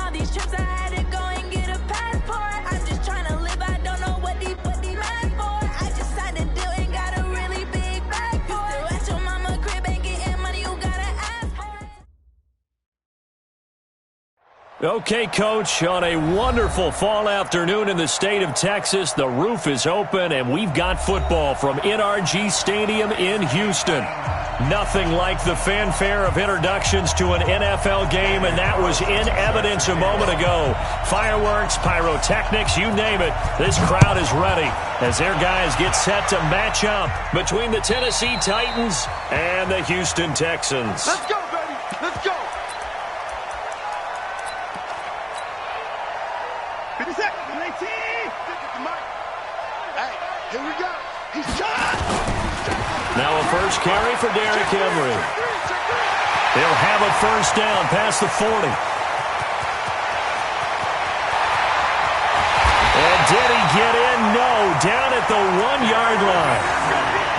all these trips, I had to go and get a passport. I'm just trying to live, I don't know what these mad for. I just signed a deal and got a really big bag for it. Still at your mama crib, ain't getting money, you gotta ask for it. Okay, Coach, on a wonderful fall afternoon in the state of Texas, the roof is open, and we've got football from NRG Stadium in Houston. Nothing like the fanfare of introductions to an NFL game, and that was in evidence a moment ago. Fireworks, pyrotechnics, you name it. This crowd is ready as their guys get set to match up between the Tennessee Titans and the Houston Texans. Let's go, baby. Let's go. 50 seconds. 19. Hey, here we go. He's shot. Now a first carry for Derrick Henry. They'll have a first down past the 40. And did he get in? No, down at the 1-yard line.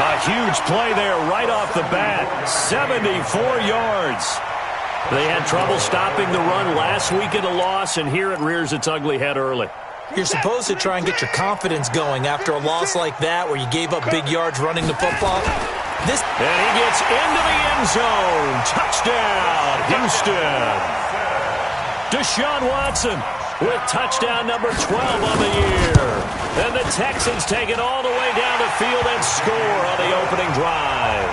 A huge play there right off the bat. 74 yards. They had trouble stopping the run last week in a loss, and here it rears its ugly head early. You're supposed to try and get your confidence going after a loss like that where you gave up big yards running the football. And he gets into the end zone. Touchdown, Houston. Deshaun Watson with touchdown number 12 on the year. And the Texans take it all the way down the field and score on the opening drive.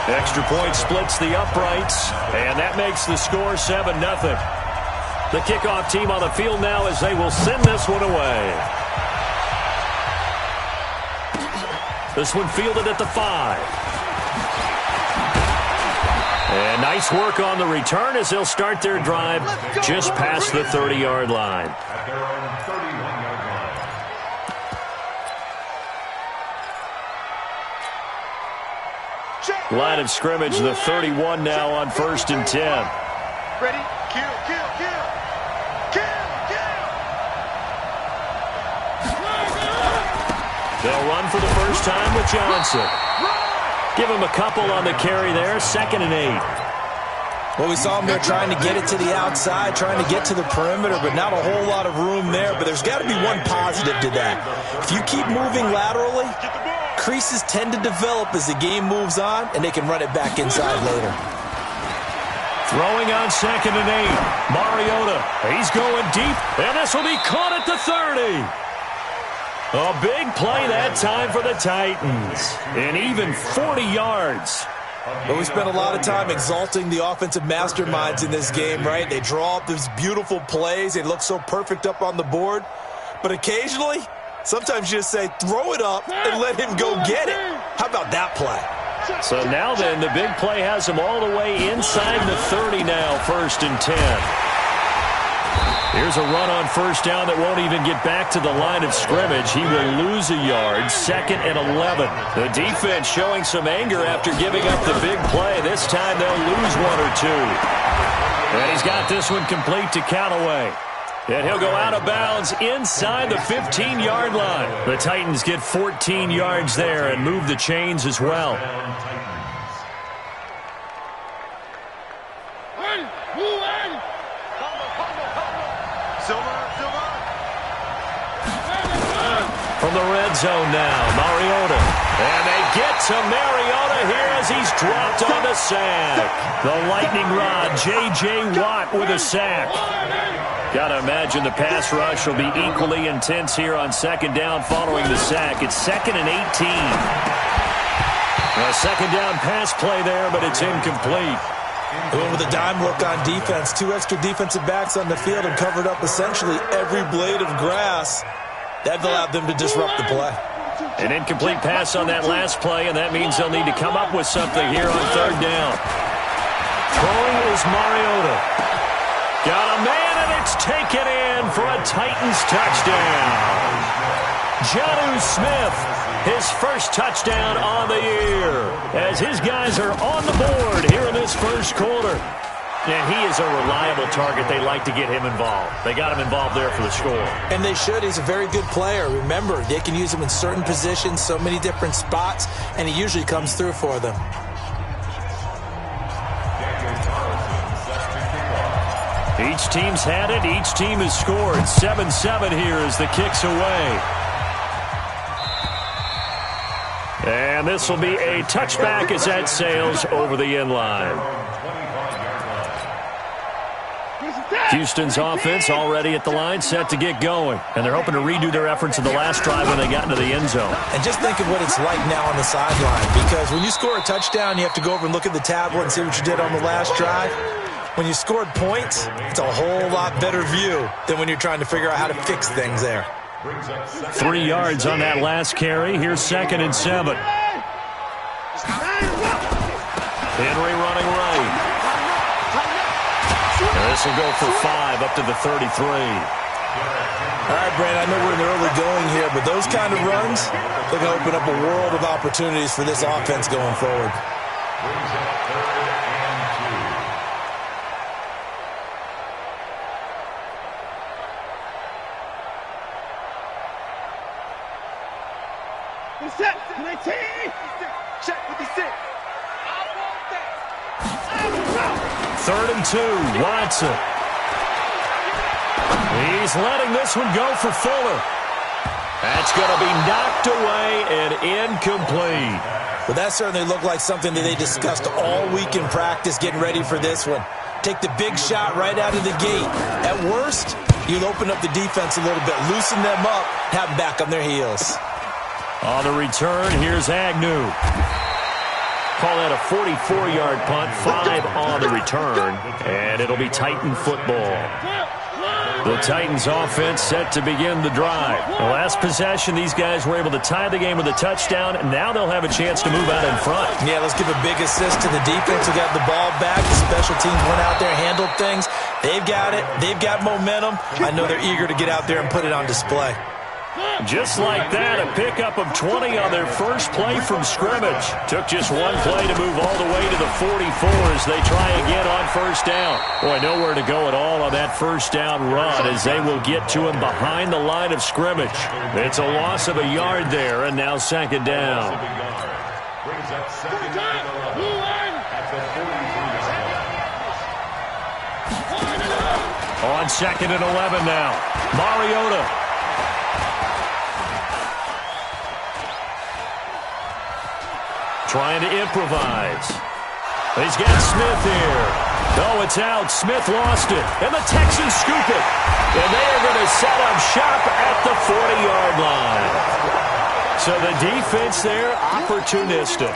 Extra point splits the uprights, and that makes the score 7-0. The kickoff team on the field now as they will send this one away. This one fielded at the 5. And nice work on the return as they'll start their drive just past the 30-yard line. Line of scrimmage, the 31 now on 1st and 10. Ready? Kill, kill, kill. Kill, kill. They'll run for the first time with Johnson. Give him a couple on the carry there, 2nd and 8. Well, we saw him there trying to get it to the outside, trying to get to the perimeter, but not a whole lot of room there. But there's got to be one positive to that. If you keep moving laterally, creases tend to develop as the game moves on, and they can run it back inside later. Throwing on 2nd and 8. Mariota, he's going deep, and this will be caught at the 30. A big play that time for the Titans. And even 40 yards. But we spent a lot of time exalting the offensive masterminds in this game, right? They draw up these beautiful plays. They look so perfect up on the board. But occasionally, sometimes you just say, throw it up and let him go get it. How about that play? So now then, the big play has him all the way inside the 30 now, 1st and 10. Here's a run on first down that won't even get back to the line of scrimmage. He will lose a yard, 2nd and 11. The defense showing some anger after giving up the big play. This time they'll lose 1 or 2. And he's got this one complete to Callaway. And he'll go out of bounds inside the 15-yard line. The Titans get 14 yards there and move the chains as well. From the red zone now, Mariota. And they get to Mariota here as he's dropped on the sack. The lightning rod, J.J. Watt with a sack. Got to imagine the pass rush will be equally intense here on 2nd down following the sack. It's 2nd and 18. A 2nd down pass play there, but it's incomplete. Going with a dime look on defense. 2 extra defensive backs on the field and covered up essentially every blade of grass. That allowed them to disrupt the play. An incomplete pass on that last play, and that means they'll need to come up with something here on 3rd down. Throwing is Mariota. Got a man, and it's taken in for a Titans touchdown. Jonnu Smith, his first touchdown on the year, as his guys are on the board here in this first quarter. And he is a reliable target. They like to get him involved. They got him involved there for the score. And they should. He's a very good player. Remember, they can use him in certain positions, so many different spots, and he usually comes through for them. 2nd Each team's had it. Each team has scored. 7-7 here as the kick's away. And this will be a touchback as that sails over the end line. Houston's offense already at the line, set to get going. And they're hoping to redo their efforts in the last drive when they got into the end zone. And just think of what it's like now on the sideline. Because when you score a touchdown, you have to go over and look at the tablet and see what you did on the last drive. When you scored points, it's a whole lot better view than when you're trying to figure out how to fix things there. 3 yards on that last carry. Here's 2nd and 7. Henry running right. And this will go for 5 up to the 33. All right, Brandon, I know we're in the early going here, but those kind of runs, they're going to open up a world of opportunities for this offense going forward. Set, 19. Check 56. 3rd and 2, Watson. He's letting this one go for Fuller. That's going to be knocked away and incomplete. But that certainly looked like something that they discussed all week in practice, getting ready for this one. Take the big shot right out of the gate. At worst, you'll open up the defense a little bit, loosen them up, have them back on their heels. On the return, here's Agnew. Call that a 44-yard punt, 5 on the return, and it'll be Titan football. The Titans offense set to begin the drive. The last possession, these guys were able to tie the game with a touchdown, and now they'll have a chance to move out in front. Yeah, let's give a big assist to the defense who got the ball back. The special teams went out there, handled things. They've got it. They've got momentum. I know they're eager to get out there and put it on display. Just like that, a pickup of 20 on their first play from scrimmage. Took just one play to move all the way to the 44 as they try again on first down. Boy, nowhere to go at all on that first down run as they will get to him behind the line of scrimmage. It's a loss of a yard there, and now 2nd down. On 2nd and 11 now. Mariota. Trying to improvise. He's got Smith here. No, it's out. Smith lost it. And the Texans scoop it. And they are going to set up shop at the 40-yard line. So the defense there, opportunistic.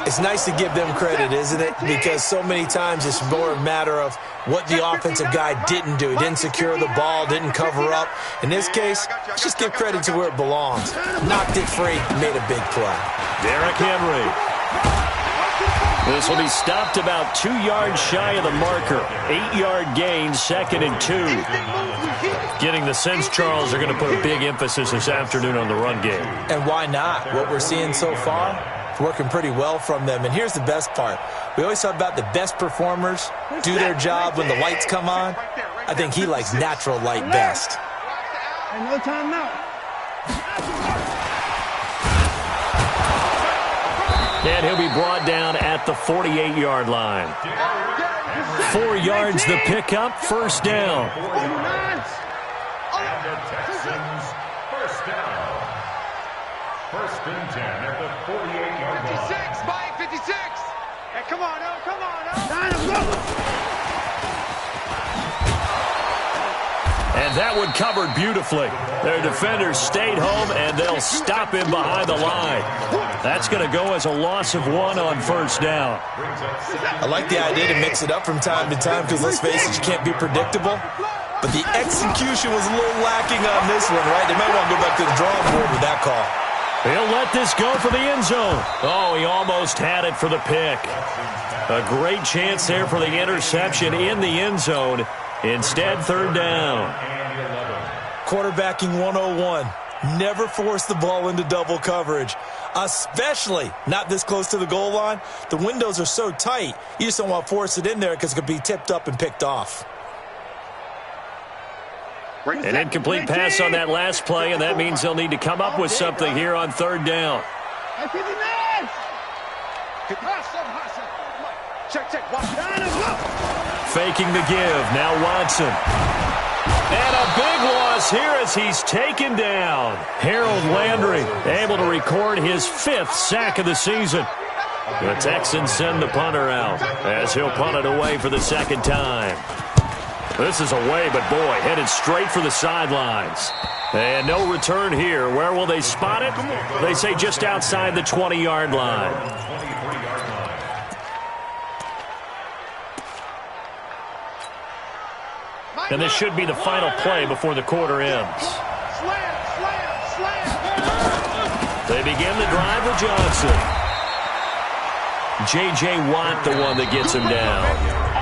It's nice to give them credit, isn't it? Because so many times it's more a matter of what the offensive guy didn't do. He didn't secure the ball, didn't cover up. In this case, let's just give credit to where it belongs. Knocked it free, made a big play. Derrick Henry. This will be stopped about 2 yards shy of the marker. 8-yard gain, 2nd and 2. Getting the sense, Charles, are going to put a big emphasis this afternoon on the run game. And why not? What we're seeing so far, it's working pretty well from them. And here's the best part. We always talk about the best performers do their job when the lights come on. I think he likes natural light best. No timeout. And he'll be brought down at the 48-yard line. 4 yards the pickup, first down. And the Texans, first down. 1st and 10 at the 48-yard line. 56, Mike, 56. Hey, come on, El, come on, El. And that one covered beautifully. Their defenders stayed home, and they'll stop him behind the line. That's going to go as a loss of 1 on first down. I like the idea to mix it up from time to time because, let's face it, you can't be predictable. But the execution was a little lacking on this one, right? They might want to go back to the drawing board with that call. He'll let this go for the end zone. Oh, he almost had it for the pick. A great chance there for the interception in the end zone. Instead, 3rd down. Quarterbacking 101. Never force the ball into double coverage, especially not this close to the goal line. The windows are so tight, you just don't want to force it in there because it could be tipped up and picked off. An incomplete pass on that last play, and that means they'll need to come up with something here on 3rd down. Check, check. faking the give. Now Watson. And a big loss here as he's taken down. Harold Landry able to record his 5th sack of the season. The Texans send the punter out as he'll punt it away for the 2nd time. This is away, but boy, headed straight for the sidelines. And no return here. Where will they spot it? They say just outside the 20-yard line. And this should be the final play before the quarter ends. They begin the drive with Johnson. J.J. Watt, the one that gets him down.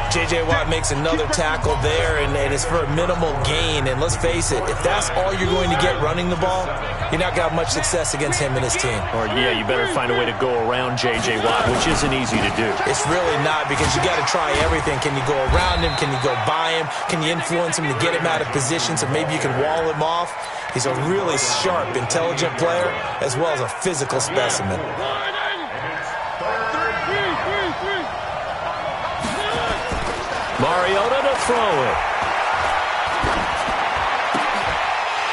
J.J. Watt makes another tackle there, and it's for a minimal gain. And let's face it, if that's all you're going to get running the ball, you're not going to have much success against him and his team. Or, yeah, you better find a way to go around J.J. Watt, which isn't easy to do. It's really not, because you got to try everything. Can you go around him? Can you go by him? Can you influence him to get him out of position so maybe you can wall him off? He's a really sharp, intelligent player, as well as a physical specimen. Mariota to throw it.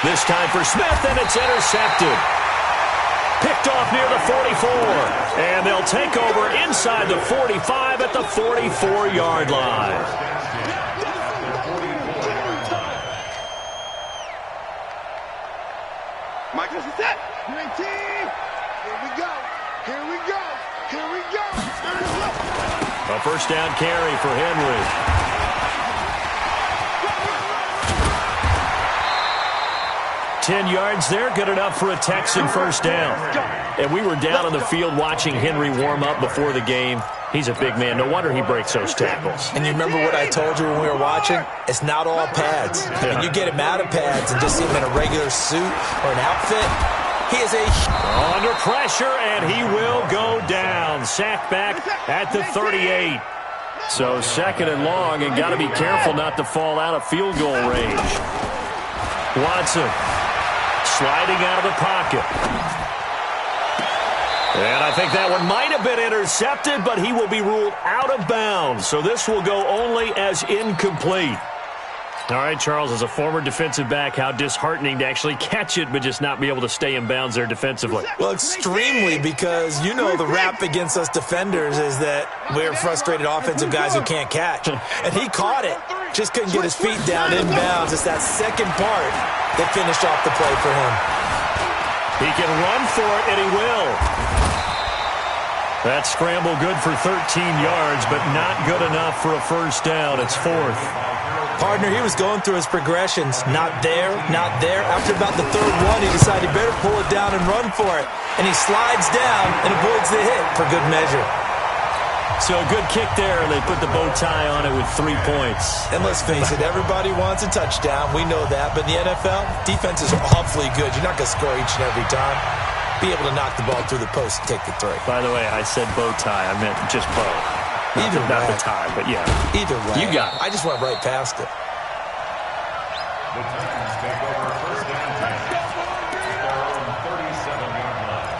This time for Smith, and it's intercepted. Picked off near the 44. And they'll take over inside the 45 at the 44-yard line. Michael's set. Great team. Here we go. Here we go. Here we go. A first down carry for Henry. 10 yards there, good enough for a Texan first down. And we were down on the field watching Henry warm up before the game. He's a big man. No wonder he breaks those tackles. And you remember what I told you when we were watching? It's not all pads. Yeah. When you get him out of pads and just see him in a regular suit or an outfit, he is under pressure, and he will go down. Sacked back at the 38. So 2nd and long, and got to be careful not to fall out of field goal range. Watson sliding out of the pocket. And I think that one might have been intercepted, but he will be ruled out of bounds. So this will go only as incomplete. All right, Charles, as a former defensive back, how disheartening to actually catch it but just not be able to stay in bounds there defensively. Well, extremely, because you know the rap against us defenders is that we're frustrated offensive guys who can't catch. And he caught it. Just couldn't get his feet down in bounds. It's that second part that finished off the play for him. He can run for it, and he will. That scramble good for 13 yards, but not good enough for a first down. It's 4th. Partner, he was going through his progressions. Not there, not there. After about the 3rd one, he decided he better pull it down and run for it. And he slides down and avoids the hit for good measure. So a good kick there. They put the bow tie on it with 3 points. And let's face it, everybody wants a touchdown. We know that. But in the NFL, defenses are awfully good. You're not going to score each and every time. Be able to knock the ball through the post and take the 3. By the way, I said bow tie. I meant just bow. Not the tie, but yeah. Either way. You got it. I just went right past it. The Texans take over first and 10. Their own 37-yard line.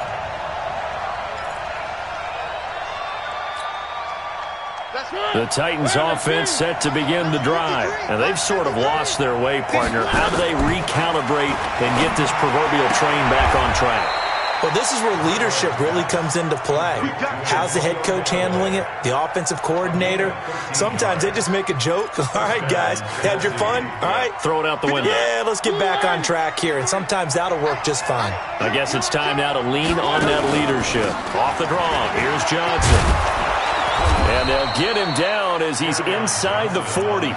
The Titans offense set to begin the drive. And they've sort of lost their way, partner. How do they recalibrate and get this proverbial train back on track? Well, this is where leadership really comes into play. How's the head coach handling it? The offensive coordinator? Sometimes they just make a joke. All right, guys, had your fun? All right. Throw it out the window. Yeah, let's get back on track here. And sometimes that'll work just fine. I guess it's time now to lean on that leadership. Off the draw, here's Johnson. And they'll get him down as he's inside the 40.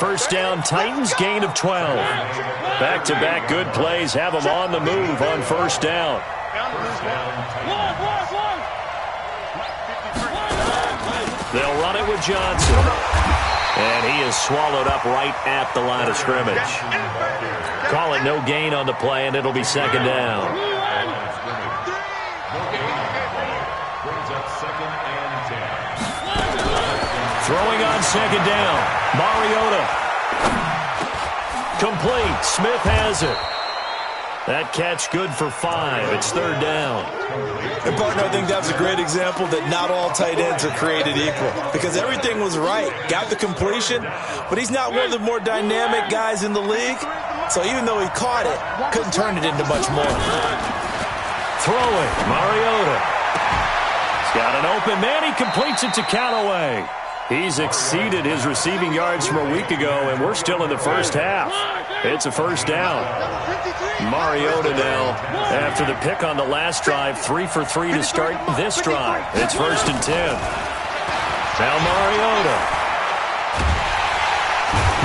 First down, Titans, gain of 12. Back-to-back good plays have them on the move on first down. They'll run it with Johnson. And he is swallowed up right at the line of scrimmage. Call it no gain on the play, and it'll be second down. Throwing on second down. Mariota. Complete. Smith has it. That catch good for 5. It's third down. And, partner, I think that's a great example that not all tight ends are created equal because everything was right. Got the completion, but he's not one of the more dynamic guys in the league. So even though he caught it, couldn't turn it into much more. Throwing, Mariota. He's got an open man. He completes it to Callaway. He's exceeded his receiving yards from a week ago, and we're still in the first half. It's a first down. Mariota now, after the pick on the last drive, 3 for 3 to start this drive. It's 1st and 10. Now Mariota.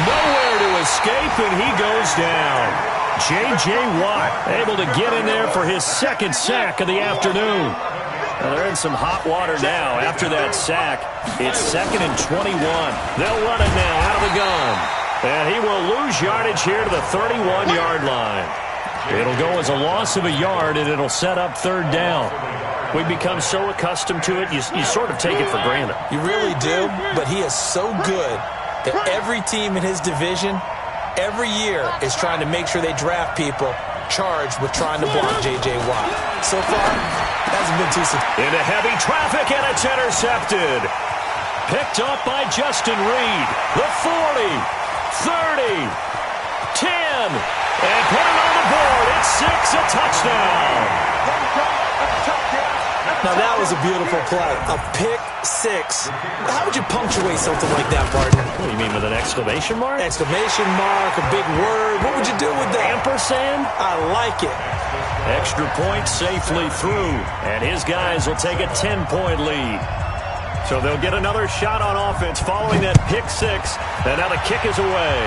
Nowhere to escape, and he goes down. J.J. Watt able to get in there for his second sack of the afternoon. Well, they're in some hot water now. After that sack, it's 2nd and 21. They'll run it now out of the gun. And he will lose yardage here to the 31-yard line. It'll go as a loss of a yard, and it'll set up third down. We've become so accustomed to it, you sort of take it for granted. You really do, but he is so good that every team in his division, every year, is trying to make sure they draft people charged with trying to block J.J. Watt. So far, hasn't been too successful. Into heavy traffic, and it's intercepted. Picked up by Justin Reed. The 40, 30, 10, and put it on the board. It's 6, a touchdown. Now, that was a beautiful play. A pick 6. How would you punctuate something like that, partner? What do you mean, with an exclamation mark? Exclamation mark, a big word. What would you do with that? Ampersand? I like it. Extra point safely through, and his guys will take a 10-point lead. So they'll get another shot on offense following that pick 6, and now the kick is away.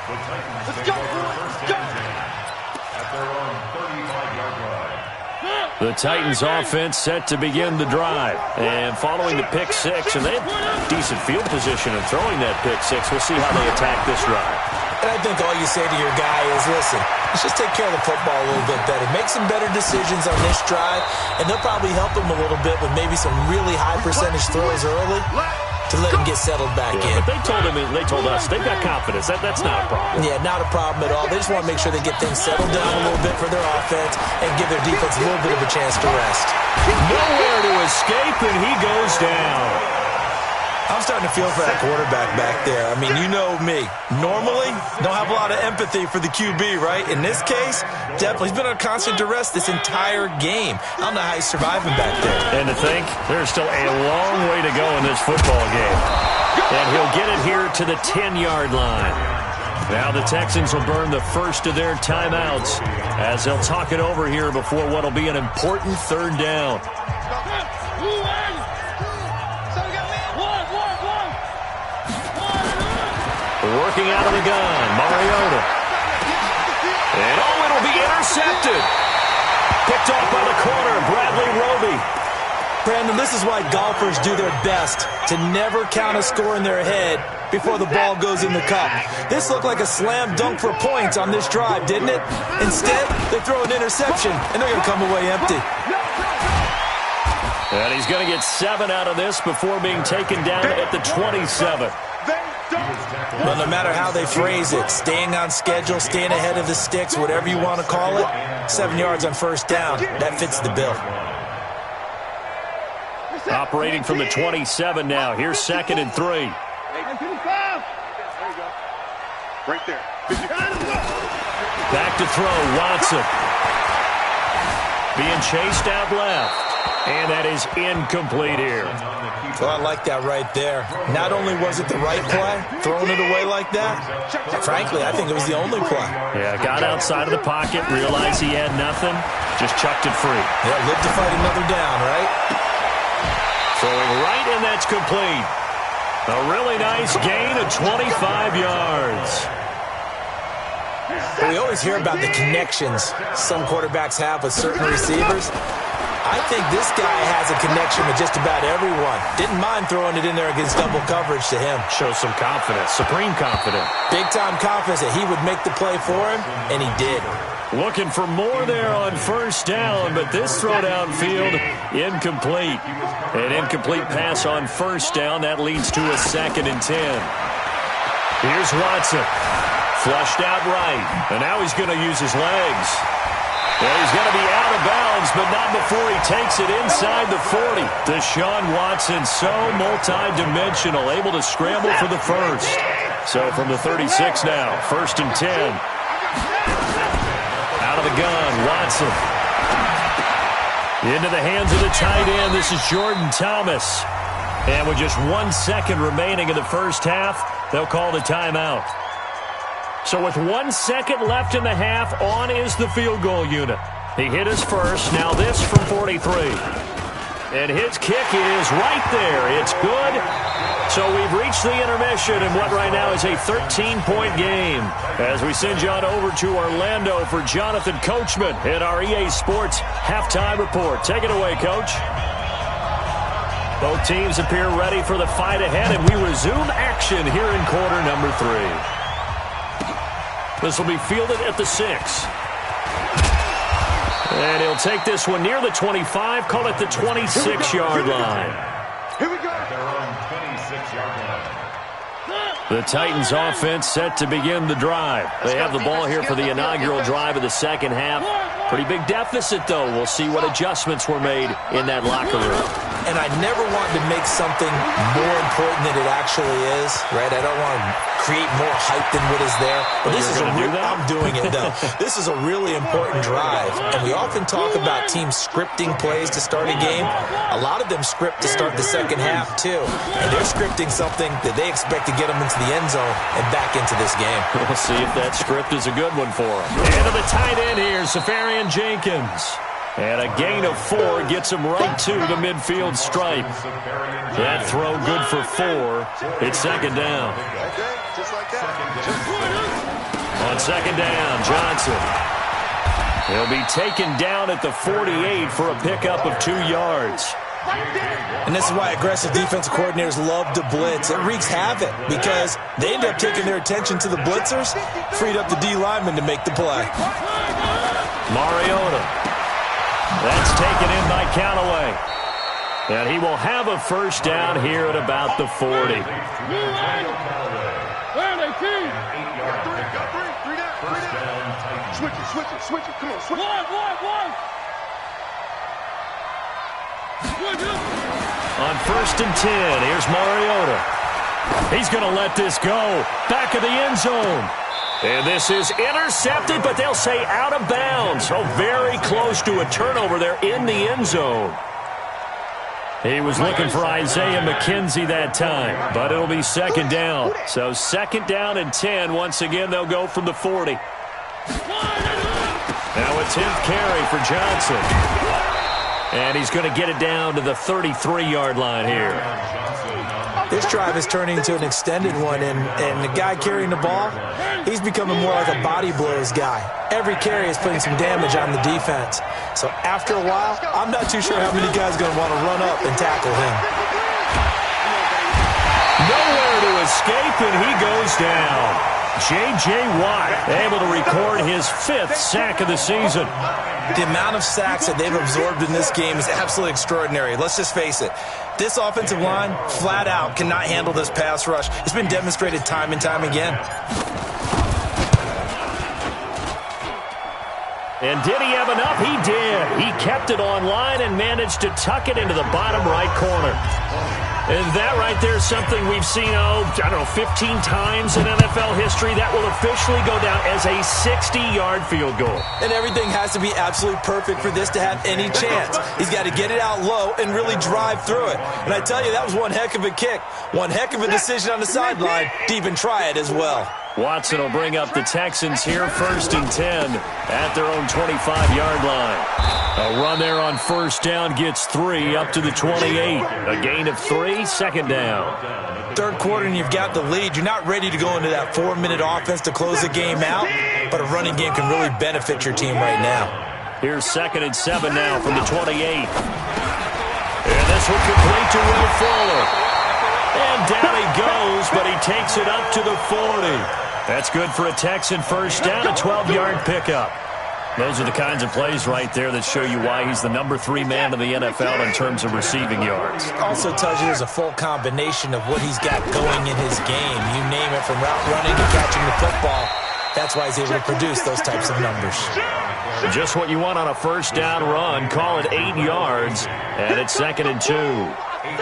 Let's go, let's go. The Titans offense set to begin the drive. And following the pick 6, and they have decent field position in throwing that pick 6. We'll see how they attack this drive. And I think all you say to your guy is, listen, let's just take care of the football a little bit better. Make some better decisions on this drive, and they'll probably help him a little bit with maybe some really high percentage throws early to let him get settled back in. But they told us they've got confidence. That's not a problem. Yeah, not a problem at all. They just want to make sure they get things settled down a little bit for their offense and give their defense a little bit of a chance to rest. Nowhere to escape, and he goes down. I'm starting to feel for that quarterback back there. I mean, you know me. Normally, don't have a lot of empathy for the QB, right? In this case, definitely. He's been under constant duress this entire game. I don't know how he's surviving back there. And to think, there's still a long way to go in this football game. And he'll get it here to the 10-yard line. Now the Texans will burn the first of their timeouts as they'll talk it over here before what will be an important third down. Working out of the gun, Mariota. And it'll be intercepted. Picked off by the corner, Bradley Roby. Brandon, this is why golfers do their best to never count a score in their head before the ball goes in the cup. This looked like a slam dunk for points on this drive, didn't it? Instead, they throw an interception, and they're going to come away empty. And he's going to get 7 out of this before being taken down at the 27. Well, no matter how they phrase it, staying on schedule, staying ahead of the sticks, whatever you want to call it, 7 yards on first down, that fits the bill. Operating from the 27 now. Here's 2nd and 3. Right there. Back to throw, Watson. Being chased out left. And that is incomplete here. Well, I like that right there. Not only was it the right play, throwing it away like that, frankly, I think it was the only play. Yeah, got outside of the pocket, realized he had nothing, just chucked it free. Yeah, live to fight another down, right? Throwing right, and that's complete. A really nice gain of 25 yards. We always hear about the connections some quarterbacks have with certain receivers. I think this guy has a connection with just about everyone. Didn't mind throwing it in there against double coverage to him. Shows some confidence, supreme confidence. Big-time confidence that he would make the play for him, and he did. Looking for more there on first down, but this throw downfield, incomplete. An incomplete pass on first down. That leads to a 2nd and 10. Here's Watson. Flushed out right. And now he's going to use his legs. Well, he's going to be out of bounds, but not before he takes it inside the 40. Deshaun Watson, so multi-dimensional, able to scramble for the first. So from the 36 now, 1st and 10. Out of the gun, Watson. Into the hands of the tight end. This is Jordan Thomas. And with just 1 second remaining in the first half, they'll call the timeout. So with 1 second left in the half, on is the field goal unit. He hit his first. Now this from 43. And his kick is right there. It's good. So we've reached the intermission in what right now is a 13-point game. As we send you on over to Orlando for Jonathan Coachman in our EA Sports Halftime Report. Take it away, Coach. Both teams appear ready for the fight ahead, and we resume action here in quarter number 3. This will be fielded at the 6. And he'll take this one near the 25, call it the 26-yard line. Here we go. Their own 26-yard line. The Titans offense set to begin the drive. They have the ball here for the inaugural drive of the second half. Pretty big deficit, though. We'll see what adjustments were made in that locker room. And I never want to make something more important than it actually is, right? I don't want to create more hype than what is there. But this is I'm doing it, though. This is a really important drive. And we often talk about teams scripting plays to start a game. A lot of them script to start the second half, too. And they're scripting something that they expect to get them into the end zone and back into this game. We'll see if that script is a good one for them. Into the tight end here, Safarian Jenkins. And a gain of 4 gets him right to the midfield stripe. That throw good for 4. It's second down. Just like that. On second down, Johnson. He'll be taken down at the 48 for a pickup of 2 yards. And this is why aggressive defensive coordinators love to blitz. It wreaks havoc because they end up taking their attention to the blitzers, freed up the D lineman to make the play. Mariota. That's taken in by Callaway. And he will have a first down here at about the 40. Switch it. Come on, switch it. On 1st and 10, here's Mariota. He's going to let this go. Back of the end zone. And this is intercepted, but they'll say out of bounds. So very close to a turnover there in the end zone. He was looking for Isaiah McKenzie that time, but it'll be second down. So second down and 10. Once again, they'll go from the 40. Now a 10th carry for Johnson. And he's going to get it down to the 33-yard line here. This drive is turning into an extended one, and the guy carrying the ball, he's becoming more like a body blows guy. Every carry is putting some damage on the defense. So after a while, I'm not too sure how many guys are going to want to run up and tackle him. Nowhere to escape, and he goes down. J.J. Watt able to record his 5th sack of the season. The amount of sacks that they've absorbed in this game is absolutely extraordinary. Let's just face it. This offensive line, flat out, cannot handle this pass rush. It's been demonstrated time and time again. And did he have enough? He did. He kept it on line and managed to tuck it into the bottom right corner. And that right there is something we've seen, 15 times in NFL history. That will officially go down as a 60-yard field goal. And everything has to be absolutely perfect for this to have any chance. He's got to get it out low and really drive through it. And I tell you, that was one heck of a kick. One heck of a decision on the sideline to even try it as well. Watson will bring up the Texans here, 1st and 10 at their own 25-yard line. A run there on first down gets 3 up to the 28. A gain of 3, second down. Third quarter and you've got the lead. You're not ready to go into that 4-minute offense to close the game out, but a running game can really benefit your team right now. Here's 2nd and 7 now from the 28. And this will complete to Will Fuller. And down he goes, but he takes it up to the 40. That's good for a Texan first down, a 12-yard pickup. Those are the kinds of plays right there that show you why he's the number 3 man in the NFL in terms of receiving yards. Also tells you there's a full combination of what he's got going in his game. You name it, from route running to catching the football. That's why he's able to produce those types of numbers. Just what you want on a first down run. Call it 8 yards, and it's 2nd and 2.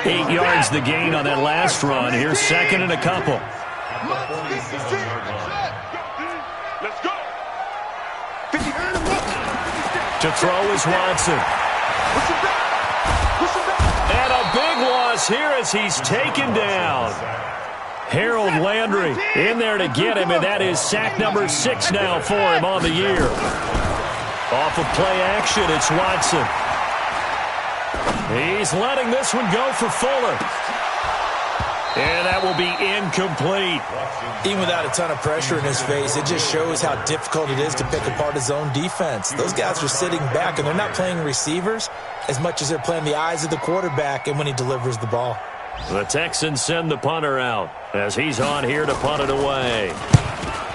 8 yards the gain on that last run. Here's 2nd and a couple. Let's go. To throw is Watson. And a big loss here as he's taken down. Harold Landry in there to get him, and that is sack number 6 now for him on the year. Off of play action, it's Watson. He's letting this one go for Fuller. And that will be incomplete. Even without a ton of pressure in his face, it just shows how difficult it is to pick apart his own defense. Those guys are sitting back, and they're not playing receivers as much as they're playing the eyes of the quarterback and when he delivers the ball. The Texans send the punter out as he's on here to punt it away.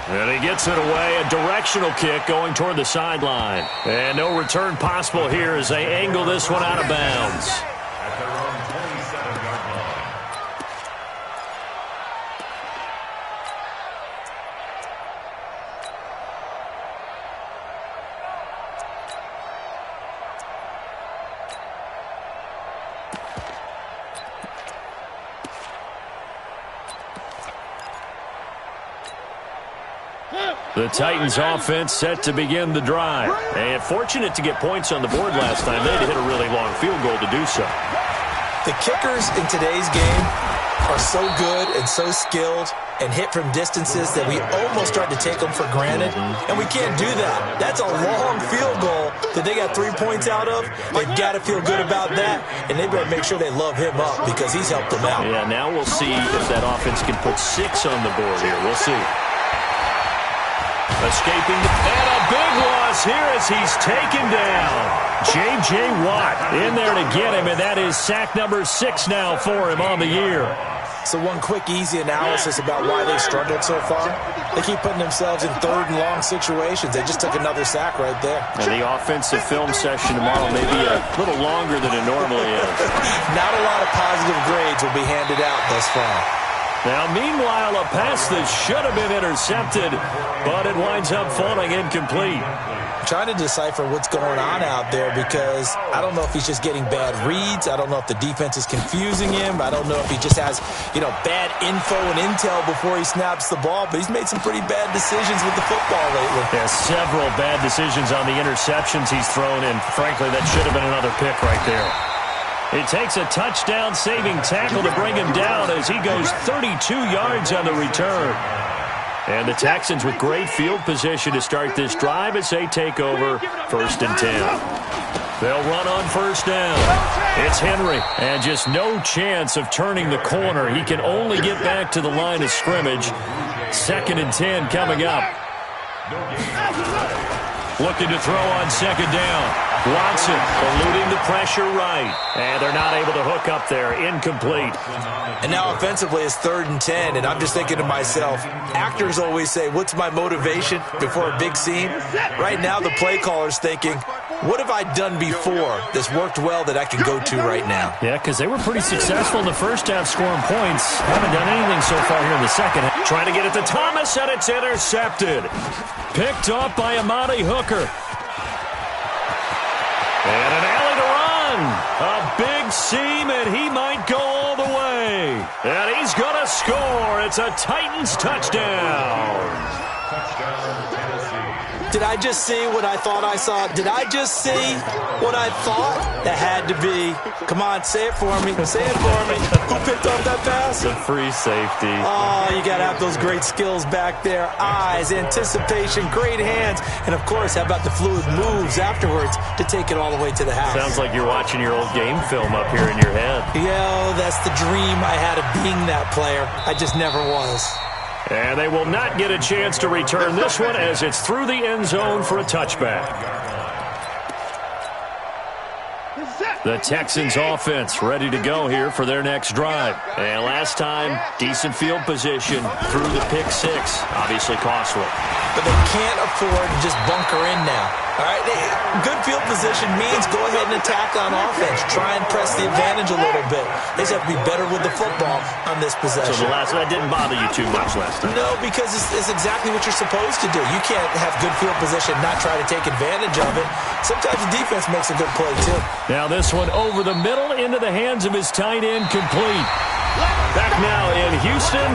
And he gets it away, a directional kick going toward the sideline. And no return possible here as they angle this one out of bounds. The Titans offense set to begin the drive. And fortunate to get points on the board last time. They had to hit a really long field goal to do so. The kickers in today's game are so good and so skilled and hit from distances that we almost start to take them for granted. And we can't do that. That's a long field goal that they got 3 points out of. They've got to feel good about that. And they better make sure they love him up because he's helped them out. Yeah, now we'll see if that offense can put 6 on the board here. We'll see. Escaping, and a big loss here as he's taken down. J.J. Watt in there to get him, and that is sack number 6 now for him on the year. So one quick, easy analysis about why they've struggled so far. They keep putting themselves in 3rd and long situations. They just took another sack right there. And the offensive film session tomorrow may be a little longer than it normally is. Not a lot of positive grades will be handed out thus far. Now, meanwhile, a pass that should have been intercepted, but it winds up falling incomplete. I'm trying to decipher what's going on out there because I don't know if he's just getting bad reads. I don't know if the defense is confusing him. I don't know if he just has, bad info and intel before he snaps the ball, but he's made some pretty bad decisions with the football lately. Yeah, several bad decisions on the interceptions he's thrown, and frankly, that should have been another pick right there. It takes a touchdown-saving tackle to bring him down as he goes 32 yards on the return. And the Texans with great field position to start this drive as they take over 1st and 10. They'll run on 1st down. It's Henry, and just no chance of turning the corner. He can only get back to the line of scrimmage. 2nd and 10 coming up. Looking to throw on 2nd down. Watson eluding the pressure right. And they're not able to hook up there. Incomplete. And now offensively it's 3rd and 10, and I'm just thinking to myself, actors always say, what's my motivation before a big scene? Right now the play caller's thinking, what have I done before that's worked well that I can go to right now? Yeah, because they were pretty successful in the first half scoring points. Haven't done anything so far here in the second half. Trying to get it to Thomas, and it's intercepted. Picked off by Amani Hooker. And an alley to run. A big seam, and he might go all the way. And he's going to score. It's a Titans touchdown. Did I just see what I thought I saw? Did I just see what I thought? That had to be. Come on, say it for me. Say it for me. Who picked up that pass? The free safety. Oh, you got to have those great skills back there. Eyes, anticipation, great hands. And, of course, how about the fluid moves afterwards to take it all the way to the house? Sounds like you're watching your old game film up here in your head. Yo, that's the dream I had of being that player. I just never was. And they will not get a chance to return this one as it's through the end zone for a touchback. The Texans offense ready to go here for their next drive. And last time, decent field position through the pick 6. Obviously costly. But they can't afford to just bunker in now. All right, good field position means go ahead and attack on offense. Try and press the advantage a little bit. They just have to be better with the football on this possession. So that didn't bother you too much last time? No, because it's exactly what you're supposed to do. You can't have good field position, not try to take advantage of it. Sometimes the defense makes a good play, too. Now this one over the middle into the hands of his tight end, complete. Back now in Houston.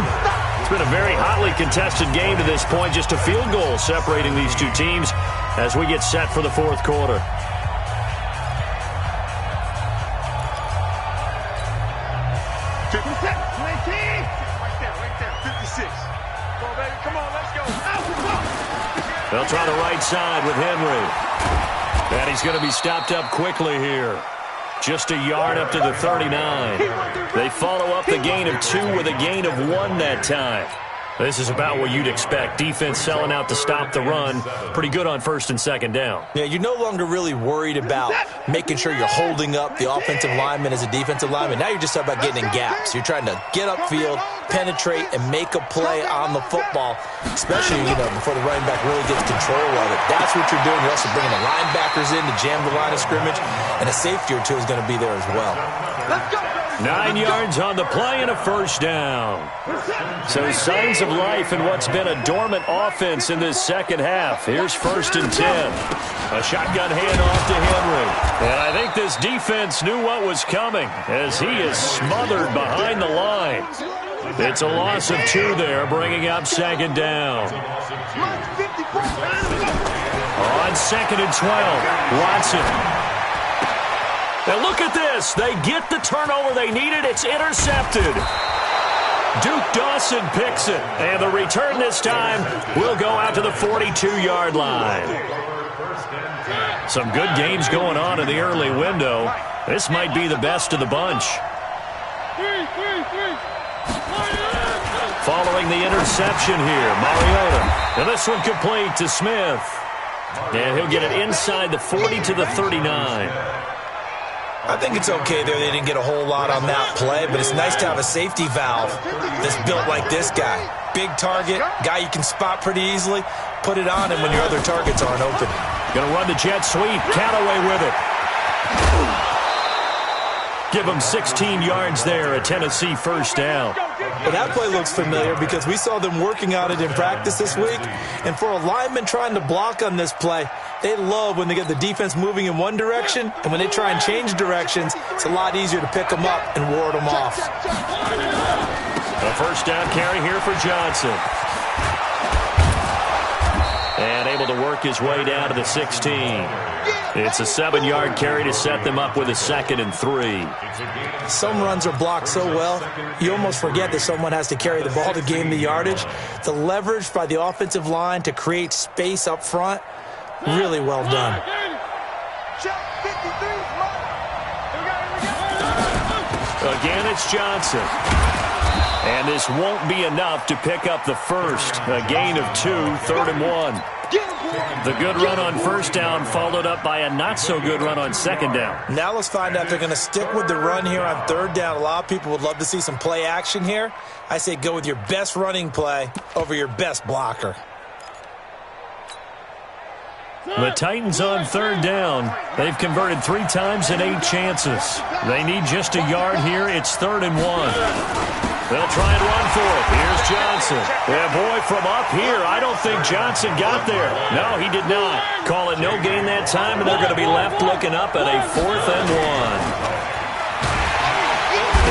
It's been a very hotly contested game to this point. Just a field goal separating these two teams as we get set for the fourth quarter. They'll try the right side with Henry. And he's going to be stopped up quickly here. Just a yard up to the 39. They follow up the gain of 2 with a gain of 1 that time. This is about what you'd expect. Defense selling out to stop the run. Pretty good on first and second down. Yeah, you're no longer really worried about making sure you're holding up the offensive lineman as a defensive lineman. Now you're just about getting in gaps. You're trying to get upfield, penetrate, and make a play on the football, especially, before the running back really gets control of it. That's what you're doing. You're also bringing the linebackers in to jam the line of scrimmage, and a safety or two is going to be there as well. Let's go. 9 yards on the play and a first down. So signs of life in what's been a dormant offense in this second half. Here's 1st and 10. A shotgun handoff to Henry. And I think this defense knew what was coming as he is smothered behind the line. It's a loss of 2 there, bringing up second down. On 2nd and 12, Watson. Now look at this. They get the turnover they needed. It's intercepted. Duke Dawson picks it. And the return this time will go out to the 42-yard line. Some good games going on in the early window. This might be the best of the bunch. Following the interception here, Mariota. Now this one complete to Smith. And he'll get it inside the 40 to the 39. I think it's okay there. They didn't get a whole lot on that play, but it's nice to have a safety valve that's built like this guy. Big target, guy you can spot pretty easily. Put it on him when your other targets aren't open. Going to run the jet sweep. Callaway with it. Give him 16 yards there, a Tennessee first down. Well, that play looks familiar because we saw them working on it in practice this week. And for a lineman trying to block on this play, they love when they get the defense moving in one direction, and when they try and change directions, it's a lot easier to pick them up and ward them off. A first down carry here for Johnson. And able to work his way down to the 16. It's a 7-yard carry to set them up with a 2nd and 3. Some runs are blocked so well, you almost forget that someone has to carry the ball to gain the yardage. The leverage by the offensive line to create space up front, really well done. Again, it's Johnson. And this won't be enough to pick up the first. A gain of 2, 3rd and 1. The good run on first down followed up by a not-so-good run on second down. Now let's find out if they're going to stick with the run here on 3rd down. A lot of people would love to see some play action here. I say go with your best running play over your best blocker. The Titans on 3rd down. They've converted 3 times in 8 chances. They need just a yard here. It's 3rd and 1. They'll try and run for it. Here's Johnson. Yeah, boy, from up here, I don't think Johnson got there. No, he did not. Call it no gain that time, and they're going to be left looking up at a 4th and 1.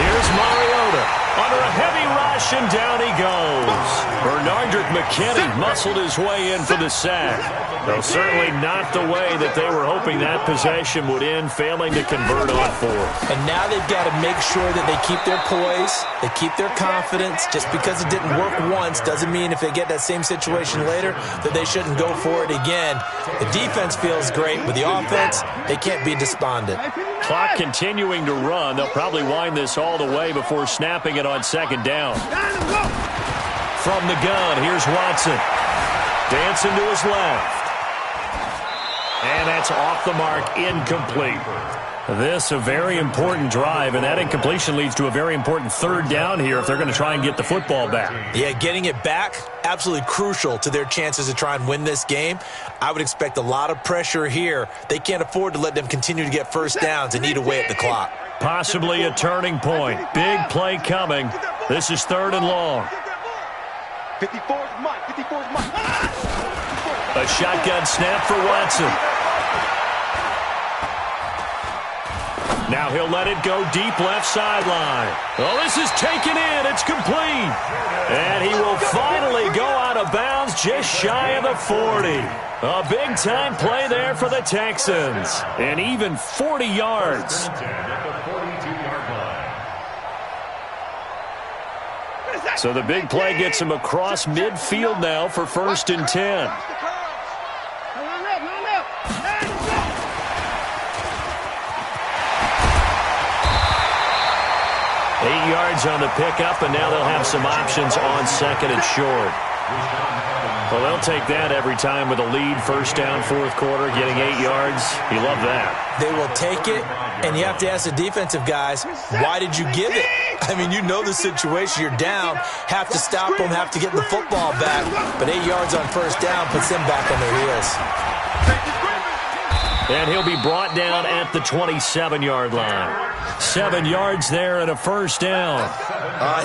Here's Mariota. Under a heavy rush, and down he goes. Bernardrick McKinney muscled his way in for the sack. Though certainly not the way that they were hoping that possession would end, failing to convert on 4th. And now they've got to make sure that they keep their poise, they keep their confidence. Just because it didn't work once doesn't mean if they get that same situation later that they shouldn't go for it again. The defense feels great, but the offense, they can't be despondent. Clock continuing to run. They'll probably wind this all the way before snapping it on second down. From the gun, here's Watson. Dancing to his left. And that's off the mark, incomplete. This a very important drive, and that incompletion leads to a very important third down here if they're going to try and get the football back. Yeah, getting it back, absolutely crucial to their chances to try and win this game. I would expect a lot of pressure here. They can't afford to let them continue to get first downs and eat away at the clock. Possibly a turning point. Big play coming. This is 3rd and long. 54's Mike. 54's Mike. A shotgun snap for Watson. Now he'll let it go deep left sideline. Oh, this is taken in. It's complete. And he will finally go out of bounds just shy of the 40. A big-time play there for the Texans. And even 40 yards. So the big play gets him across midfield now for 1st and 10. 8 yards on the pickup, and now they'll have some options on 2nd and short. Well, they'll take that every time with a lead, 1st down, 4th quarter, getting 8 yards. You love that. They will take it, and you have to ask the defensive guys, why did you give it? I mean, you know the situation. You're down, have to stop them, have to get the football back. But 8 yards on 1st down puts them back on their heels. And he'll be brought down at the 27-yard line. 7 yards there and a 1st down.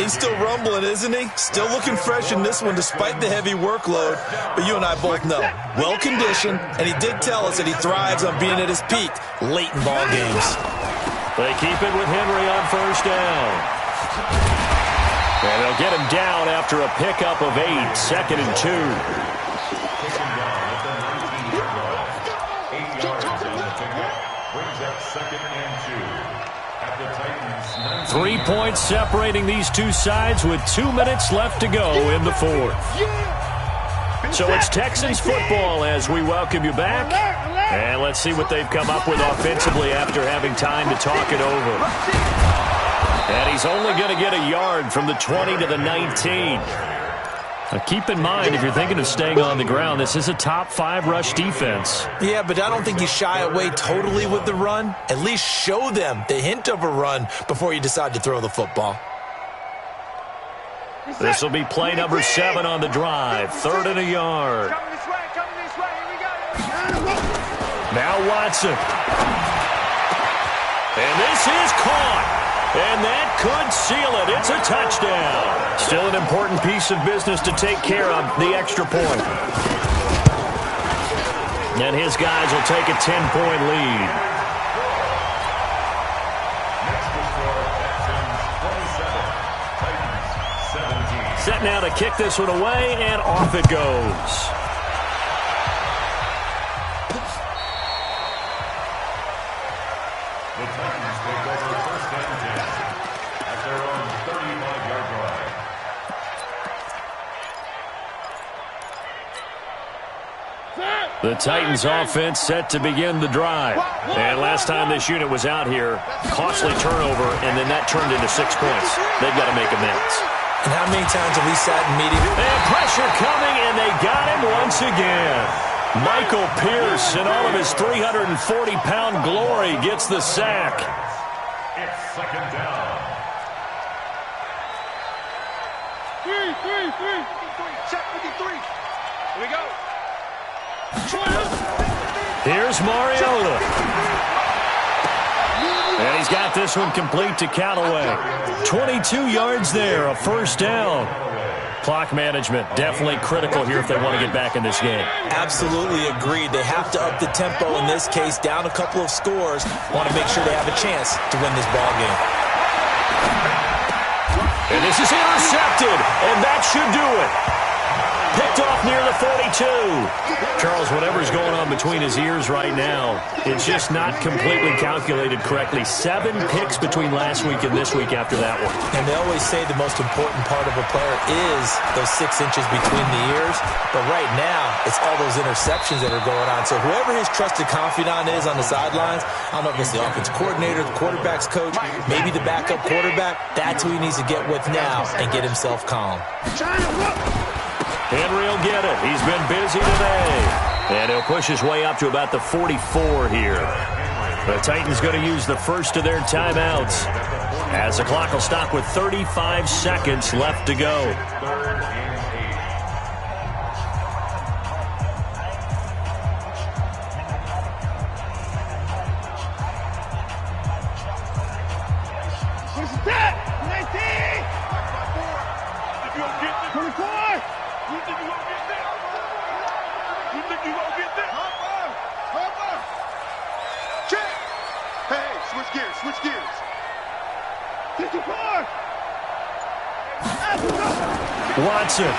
He's still rumbling, isn't he? Still looking fresh in this one despite the heavy workload. But you and I both know, well-conditioned, and he did tell us that he thrives on being at his peak late in ball games. They keep it with Henry on 1st down. And they'll get him down after a pickup of 8, 2nd and 2. 3 points separating these two sides with 2 minutes left to go in the 4th. So it's Texans football as we welcome you back. And let's see what they've come up with offensively after having time to talk it over. And he's only going to get a yard from the 20 to the 19. Now keep in mind, if you're thinking of staying on the ground, this is a top 5 rush defense. Yeah, but I don't think you shy away totally with the run. At least show them the hint of a run before you decide to throw the football. This will be play number 7 on the drive. 3rd and a yard. Now Watson. And this is caught. And that could seal it. It's a touchdown. Still an important piece of business to take care of, the extra point. And his guys will take a 10-point lead. Set now to kick this one away, and off it goes. The Titans offense set to begin the drive. And last time this unit was out here, costly turnover, and then that turned into 6 points. They've got to make amends. And how many times have we sat in meetings? And pressure coming, and they got him once again. Michael Pierce, in all of his 340-pound glory, gets the sack. It's 2nd down. 3. Check 53. Here we go. Here's Mariota. And he's got this one complete to Callaway. 22 yards there, a 1st down. Clock management definitely critical here if they want to get back in this game. Absolutely agreed. They have to up the tempo in this case, down a couple of scores. Want to make sure they have a chance to win this ball game. And this is intercepted, and that should do it. Picked off near the 42. Charles, whatever's going on between his ears right now, it's just not completely calculated correctly. 7 picks between last week and this week after that one. And they always say the most important part of a player is those 6 inches between the ears. But right now, it's all those interceptions that are going on. So whoever his trusted confidant is on the sidelines, I don't know if it's the offense coordinator, the quarterback's coach, maybe the backup quarterback, that's who he needs to get with now and get himself calm. Henry will get it. He's been busy today. And he'll push his way up to about the 44 here. The Titans going to use the first of their timeouts as the clock will stop with 35 seconds left to go. What's that? 19! 24! You think you won't get that? You think you won't get that? Hopper! Check! Hey, switch gears, switch gears. 54! Watson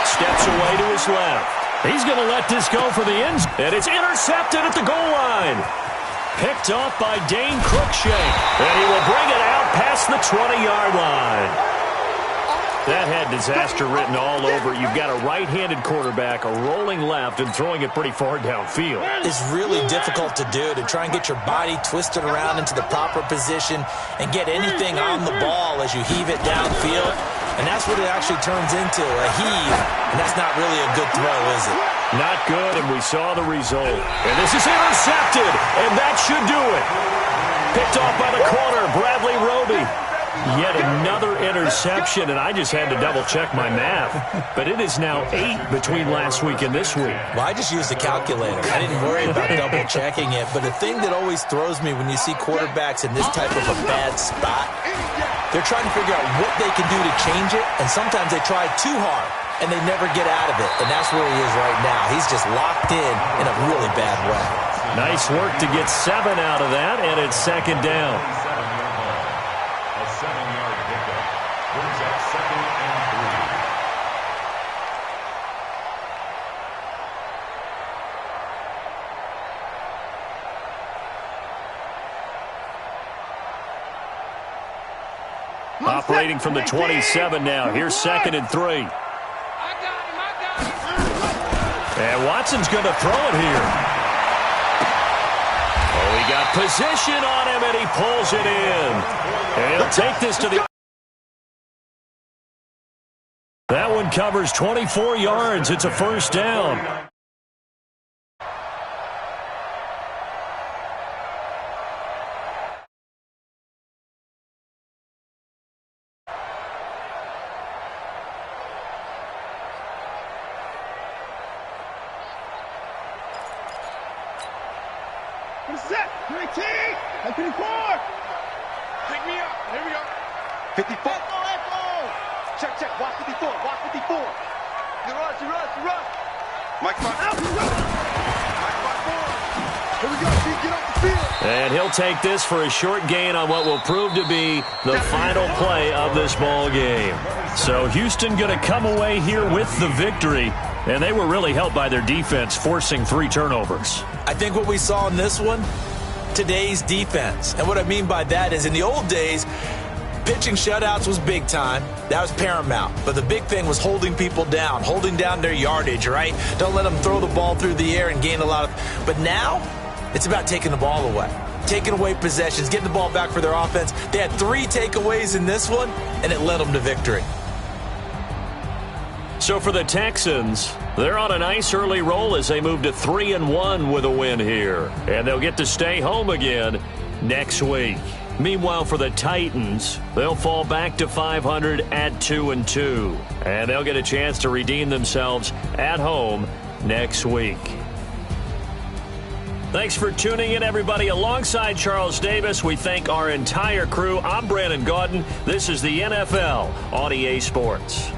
steps away to his left. He's going to let this go for the end, and it's intercepted at the goal line. Picked off by Dane Cruikshank, and he will bring it out past the 20-yard line. That had disaster written all over. You've got a right-handed quarterback, a rolling left, and throwing it pretty far downfield. It's really difficult to do, to try and get your body twisted around into the proper position and get anything on the ball as you heave it downfield. And that's what it actually turns into, a heave. And that's not really a good throw, is it? Not good, and we saw the result. And this is intercepted, and that should do it. Picked off by the corner, Bradley Roby. Yet another interception, and I just had to double-check my math. But it is now 8 between last week and this week. Well, I just used a calculator. I didn't worry about double-checking it. But the thing that always throws me when you see quarterbacks in this type of a bad spot, they're trying to figure out what they can do to change it, and sometimes they try too hard, and they never get out of it. And that's where he is right now. He's just locked in a really bad way. Nice work to get 7 out of that, and it's second down. A 7-yard pickup brings up 2nd and 3. Operating from the 27 now. Here's 2nd and 3. And Watson's going to throw it here. Oh, he got position on him, and he pulls it in. And he'll take this to the... That one covers 24 yards. It's a first down. What is that? 19! 54! Pick me up. Here we go. 54. Check, check. Watch 54. Watch 54. You rush. Mike 5. Out. Mike 5. Here we go. Get off the field. And he'll take this for a short gain on what will prove to be the final play of this ball game. So Houston going to come away here with the victory. And they were really helped by their defense, forcing 3 turnovers. I think what we saw in this one, today's defense. And what I mean by that is in the old days, pitching shutouts was big time. That was paramount. But the big thing was holding people down, holding down their yardage, right? Don't let them throw the ball through the air and gain a lot of... But now, it's about taking the ball away. Taking away possessions, getting the ball back for their offense. They had 3 takeaways in this one, and it led them to victory. So for the Texans, they're on a nice early roll as they move to 3-1 with a win here. And they'll get to stay home again next week. Meanwhile, for the Titans, they'll fall back to 500 at 2-2. And they'll get a chance to redeem themselves at home next week. Thanks for tuning in, everybody. Alongside Charles Davis, we thank our entire crew. I'm Brandon Gaudin. This is the NFL on EA Sports.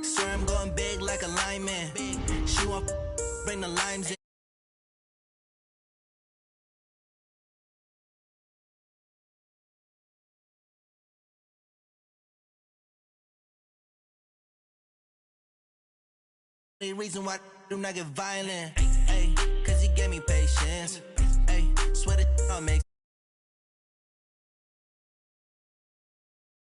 Sir, I'm going big like a lineman. She won't bring the limes in. The reason why I do not get violent, ay, cause he gave me patience, ay, swear that I'll make